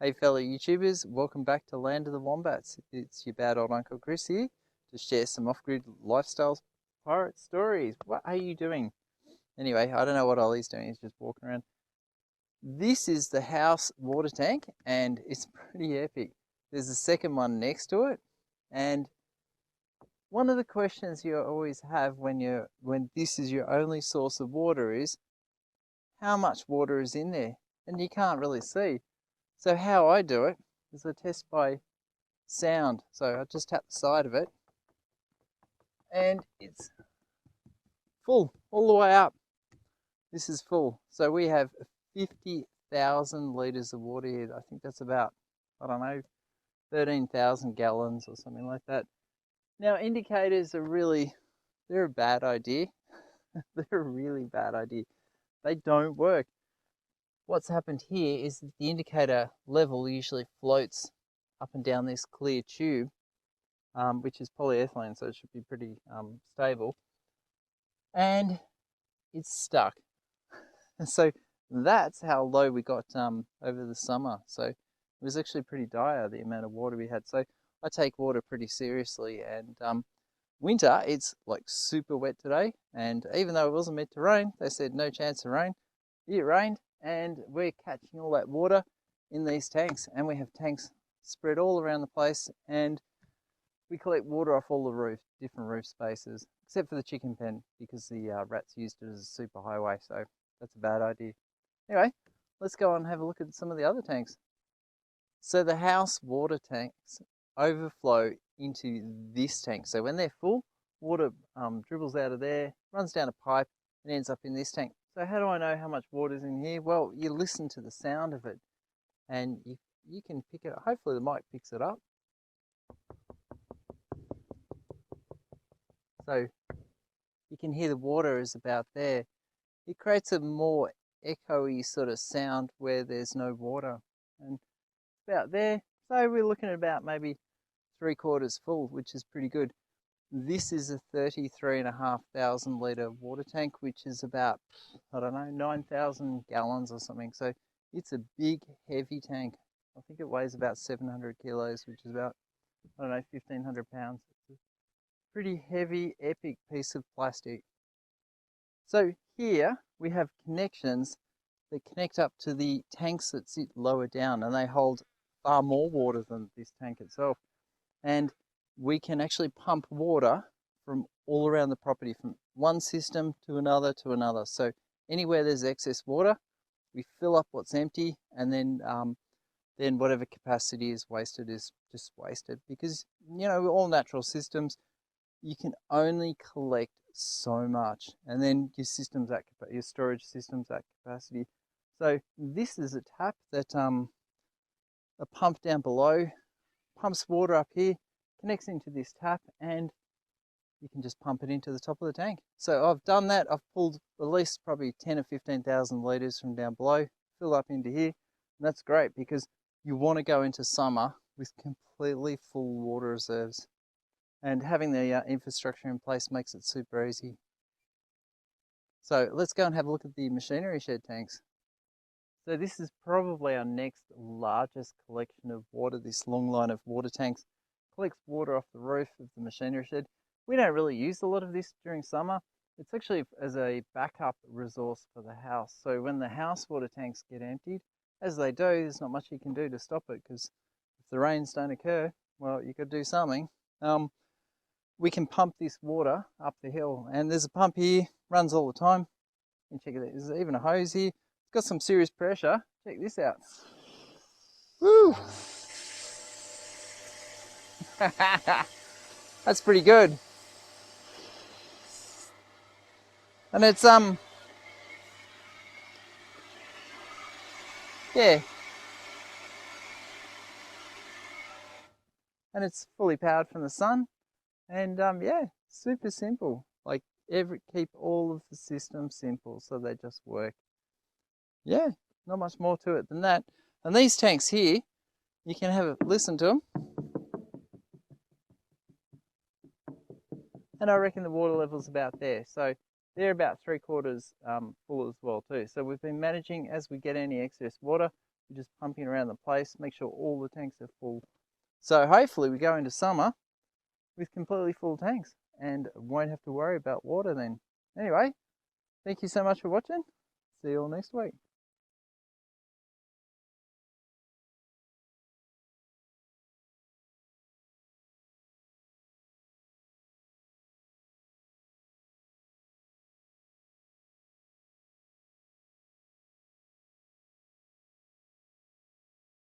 Hey fellow YouTubers, welcome back to Land of the Wombats. It's your bad old Uncle Chris here to share some off-grid lifestyle pirate stories. What are you doing? Anyway, I don't know what Ollie's doing, he's just walking around. This is the house water tank and it's pretty epic. There's a second one next to it, and one of the questions you always have when this is your only source of water is how much water is in there, and you can't really see. So how I do it is I test by sound. So I just tap the side of it and it's full all the way up. This is full. So we have 50,000 litres of water here. I think that's about, I don't know, 13,000 gallons or something like that. Now indicators they're a bad idea. They're a really bad idea. They don't work. What's happened here is that the indicator level usually floats up and down this clear tube, which is polyethylene, so it should be pretty stable, and it's stuck. So that's how low we got over the summer. So it was actually pretty dire, the amount of water we had. So I take water pretty seriously, and winter, it's like super wet today, and even though it wasn't meant to rain, they said no chance of rain. It rained, and we're catching all that water in these tanks, and we have tanks spread all around the place, and we collect water off all the different roof spaces, except for the chicken pen, because the rats used it as a super highway, so that's a bad idea. Anyway, let's go on and have a look at some of the other tanks. So the house water tanks overflow into this tank. So when they're full, water dribbles out of there, runs down a pipe, and ends up in this tank. So how do I know how much water is in here? Well, you listen to the sound of it, and you can pick it up. Hopefully the mic picks it up. So you can hear the water is about there. It creates a more echoey sort of sound where there's no water, and it's about there. So we're looking at about maybe 3/4 full, which is pretty good. This is a 33,500 litre water tank, which is about, I don't know, 9,000 gallons or something. So it's a big, heavy tank. I think it weighs about 700 kilos, which is about, I don't know, 1,500 pounds. It's a pretty heavy, epic piece of plastic. So here we have connections that connect up to the tanks that sit lower down, and they hold far more water than this tank itself. And we can actually pump water from all around the property, from one system to another to another. So anywhere there's excess water, we fill up what's empty, and then whatever capacity is wasted is just wasted, because all natural systems, you can only collect so much, and then your storage systems at capacity. So this is a tap that a pump down below pumps water up here, connects into this tap, and you can just pump it into the top of the tank. So I've done that. I've pulled at least probably 10 or 15,000 litres from down below, fill up into here, and that's great because you want to go into summer with completely full water reserves, and having the infrastructure in place makes it super easy. So let's go and have a look at the machinery shed tanks. So this is probably our next largest collection of water. This long line of water tanks collects water off the roof of the machinery shed. We don't really use a lot of this during summer. It's actually as a backup resource for the house. So when the house water tanks get emptied, as they do, there's not much you can do to stop it, because if the rains don't occur, well, you could do something. We can pump this water up the hill, and there's a pump here, runs all the time. You can check it out. There's even a hose here. It's got some serious pressure. Check this out. Woo! That's pretty good. And it's yeah. And it's fully powered from the sun. And yeah, super simple. Like keep all of the systems simple so they just work. Yeah, not much more to it than that. And these tanks here, you can have a listen to them. And I reckon the water level's about there. So they're about 3/4 full as well too. So we've been managing, as we get any excess water, You're just pumping around the place, make sure all the tanks are full. So hopefully we go into summer with completely full tanks and won't have to worry about water then. Anyway, thank you so much for watching. See you all next week.